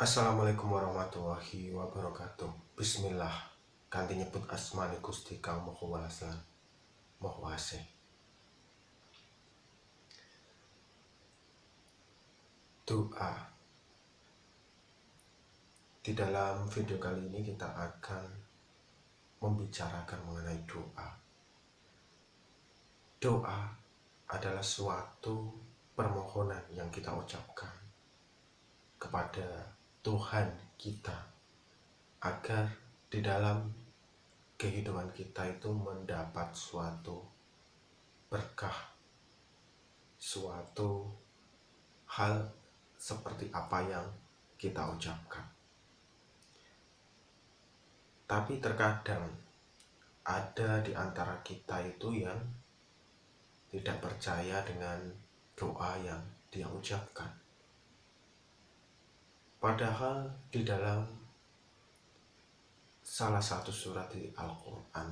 Assalamualaikum warahmatullahi wabarakatuh. Bismillah. Kanthi nyebut asmane Gusti Kang Maha Welas lan Maha Asih. Doa. Di dalam video kali ini kita akan membicarakan mengenai doa. Doa adalah suatu permohonan yang kita ucapkan kepada Tuhan kita agar di dalam kehidupan kita itu mendapat suatu berkah, suatu hal seperti apa yang kita ucapkan. Tapi terkadang ada di antara kita itu yang tidak percaya dengan doa yang dia ucapkan. Padahal di dalam salah satu surat di Al-Quran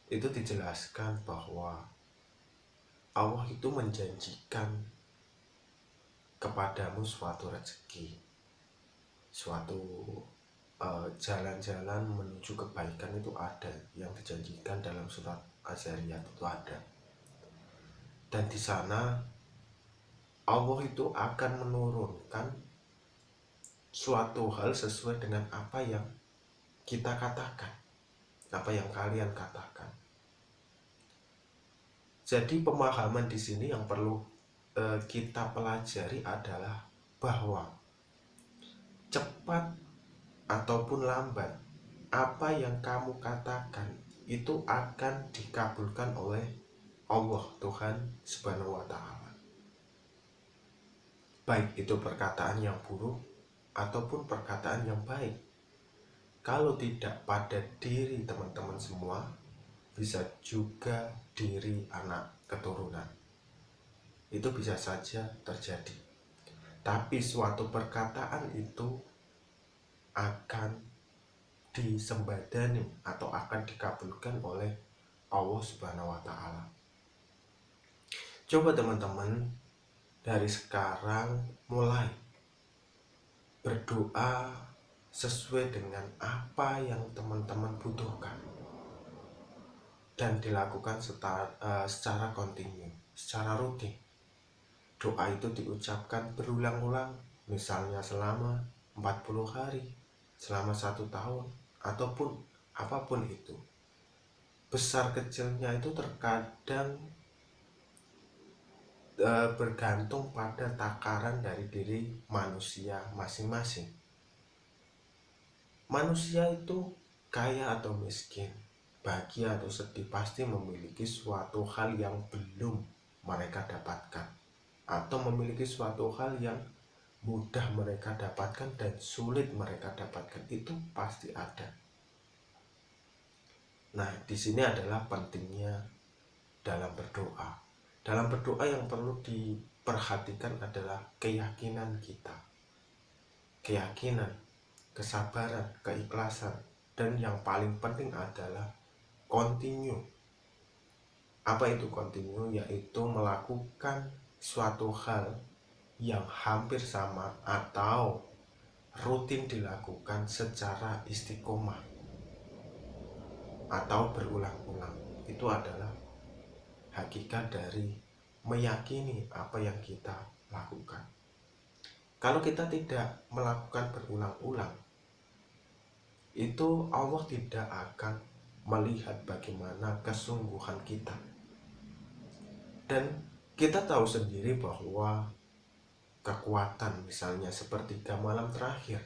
itu dijelaskan bahwa Allah itu menjanjikan kepadamu suatu rezeki, suatu jalan-jalan menuju kebaikan itu ada yang dijanjikan dalam surat Az-Zariyat itu ada. Dan di sana Allah itu akan menurunkan suatu hal sesuai dengan apa yang kita katakan, apa yang kalian katakan. Jadi pemahaman di sini yang perlu kita pelajari adalah bahwa cepat ataupun lambat apa yang kamu katakan itu akan dikabulkan oleh Allah Tuhan Subhanahu wa Ta'ala. Baik itu perkataan yang buruk ataupun perkataan yang baik. Kalau tidak pada diri teman-teman semua, bisa juga diri anak keturunan. Itu bisa saja terjadi. Tapi suatu perkataan itu akan disembadani atau akan dikabulkan oleh Allah Subhanahu wa Ta'ala. Coba teman-teman dari sekarang mulai berdoa sesuai dengan apa yang teman-teman butuhkan dan dilakukan secara kontinu, secara rutin. Doa itu diucapkan berulang-ulang, misalnya selama 40 hari, selama 1 tahun, ataupun apapun itu. Besar kecilnya itu terkadang bergantung pada takaran dari diri manusia masing-masing. Manusia itu kaya atau miskin, bahagia atau sedih, pasti memiliki suatu hal yang belum mereka dapatkan, atau memiliki suatu hal yang mudah mereka dapatkan dan sulit mereka dapatkan. Itu pasti ada. Nah, di sini adalah pentingnya dalam berdoa. Dalam berdoa yang perlu diperhatikan adalah keyakinan kita. Keyakinan, kesabaran, keikhlasan, dan yang paling penting adalah continue. Apa itu continue? Yaitu melakukan suatu hal yang hampir sama atau rutin dilakukan secara istiqomah atau berulang-ulang. Itu adalah hakikat dari meyakini apa yang kita lakukan. Kalau kita tidak melakukan berulang-ulang, itu Allah tidak akan melihat bagaimana kesungguhan kita. Dan kita tahu sendiri bahwa kekuatan misalnya sepertiga malam terakhir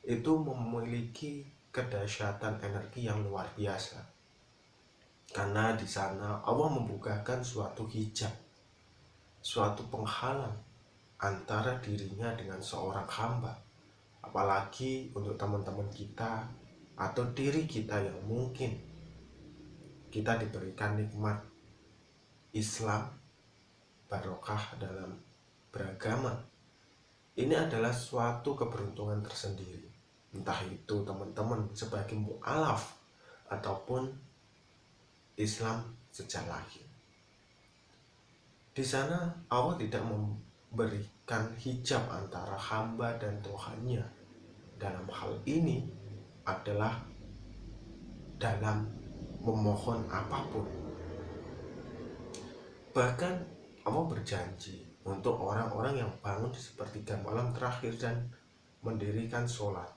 itu memiliki kedahsyatan energi yang luar biasa. Karena di sana Allah membukakan suatu hijab, suatu penghalang antara dirinya dengan seorang hamba. Apalagi untuk teman-teman kita atau diri kita yang mungkin kita diberikan nikmat Islam, barokah dalam beragama. Ini adalah suatu keberuntungan tersendiri. Entah itu teman-teman sebagai mu'alaf ataupun Islam sejak lahir. Di sana Allah tidak memberikan menyebabkan hijab antara hamba dan Tuhannya dalam hal ini adalah dalam memohon apapun. Bahkan Allah berjanji untuk orang-orang yang bangun di sepertiga malam terakhir dan mendirikan sholat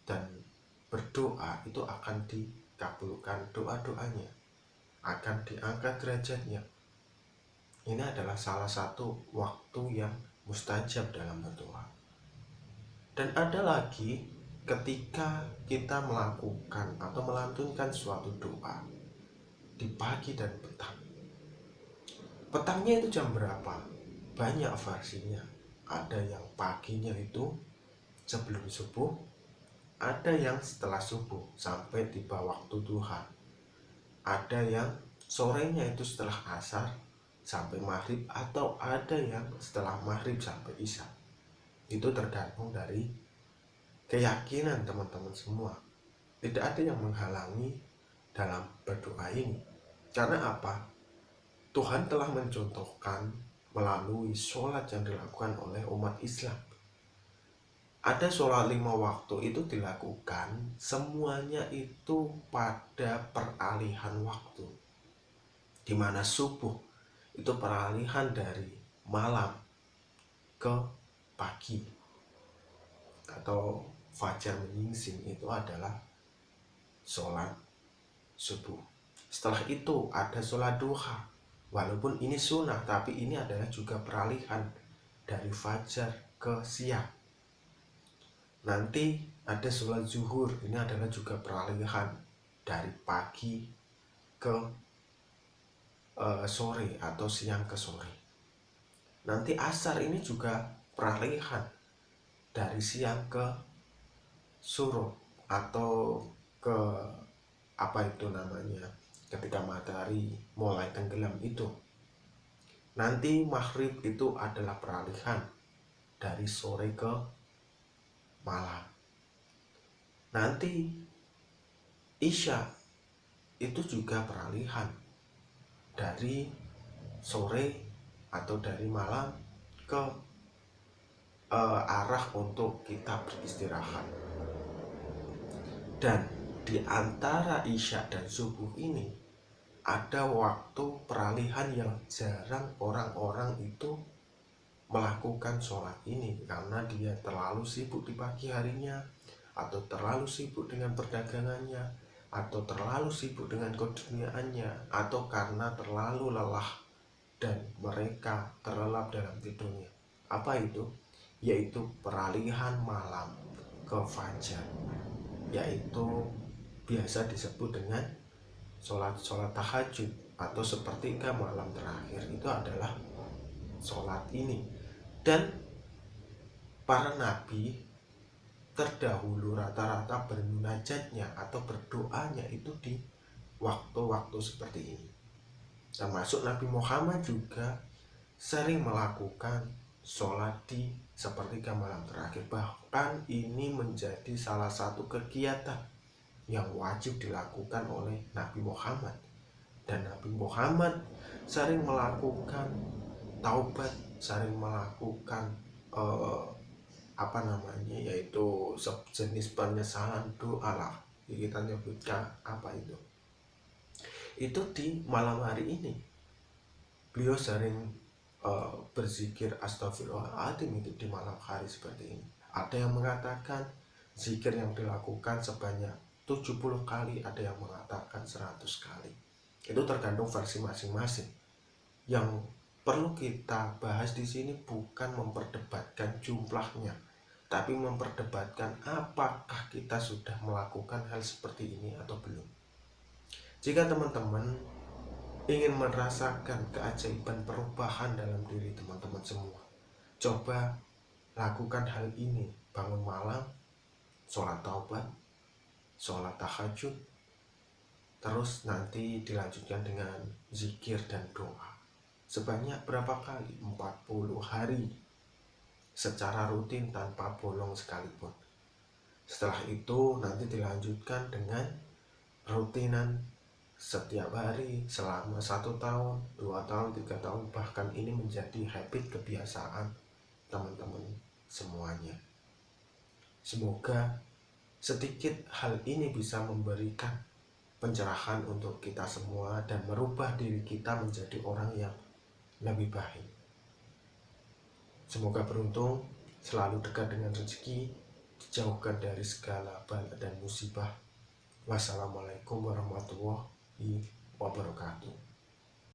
dan berdoa, itu akan dikabulkan doa-doanya, akan diangkat derajatnya. Ini adalah salah satu waktu yang mustajab dalam berdoa. Dan ada lagi ketika kita melakukan atau melantunkan suatu doa di pagi dan petang. Petangnya itu jam berapa? Banyak versinya. Ada yang paginya itu sebelum subuh, ada yang setelah subuh sampai tiba waktu duha. Ada yang sorenya itu setelah asar sampai maghrib, atau ada yang setelah maghrib sampai isya. Itu tergantung dari keyakinan teman-teman semua. Tidak ada yang menghalangi dalam berdoa ini. Karena apa? Tuhan telah mencontohkan melalui sholat yang dilakukan oleh umat Islam. Ada sholat 5 waktu itu dilakukan, semuanya itu pada peralihan waktu, di mana subuh itu peralihan dari malam ke pagi, atau fajar menyingsing itu adalah sholat subuh. Setelah itu ada sholat duha. Walaupun ini sunnah, tapi ini adalah juga peralihan dari fajar ke siang. Nanti ada sholat zuhur, ini adalah juga peralihan dari pagi ke sore atau siang ke sore. Nanti asar ini juga peralihan dari siang ke suruh atau ke apa itu namanya, ketika matahari mulai tenggelam itu. Nanti maghrib itu adalah peralihan dari sore ke malam. Nanti isya itu juga peralihan dari sore atau dari malam ke arah untuk kita beristirahat. Dan di antara isya dan subuh ini ada waktu peralihan yang jarang orang-orang itu melakukan sholat ini, karena dia terlalu sibuk di pagi harinya, atau terlalu sibuk dengan perdagangannya, atau terlalu sibuk dengan keduniaannya, atau karena terlalu lelah dan mereka terlelap dalam tidurnya. Apa itu? Yaitu peralihan malam ke fajar, yaitu biasa disebut dengan sholat tahajud atau sepertiga malam terakhir. Itu adalah sholat ini. Dan para nabi terdahulu rata-rata bermunajatnya atau berdoanya itu di waktu-waktu seperti ini. Termasuk Nabi Muhammad juga sering melakukan sholat di sepertiga malam terakhir. Bahkan ini menjadi salah satu kegiatan yang wajib dilakukan oleh Nabi Muhammad. Dan Nabi Muhammad sering melakukan taubat, sering melakukan yaitu sejenis penyesalan doa lah, kita nyebutkan apa itu di malam hari ini. Beliau sering berzikir astagfirullahaladzim itu di malam hari seperti ini. Ada yang mengatakan zikir yang dilakukan sebanyak 70 kali, ada yang mengatakan 100 kali. Itu tergantung versi masing-masing. Yang perlu kita bahas di sini bukan memperdebatkan jumlahnya, tapi memperdebatkan apakah kita sudah melakukan hal seperti ini atau belum. Jika teman-teman ingin merasakan keajaiban perubahan dalam diri teman-teman semua, coba lakukan hal ini. Bangun malam, sholat taubat, sholat tahajud, terus nanti dilanjutkan dengan zikir dan doa. Sebanyak berapa kali? 40 hari secara rutin tanpa bolong sekalipun. Setelah itu nanti dilanjutkan dengan rutinan setiap hari selama 1 tahun, 2 tahun, 3 tahun, bahkan ini menjadi habit, kebiasaan teman-teman semuanya. Semoga sedikit hal ini bisa memberikan pencerahan untuk kita semua dan merubah diri kita menjadi orang yang lebih baik. Semoga beruntung, selalu dekat dengan rezeki, dijauhkan dari segala bala dan musibah. Wassalamualaikum warahmatullahi wabarakatuh.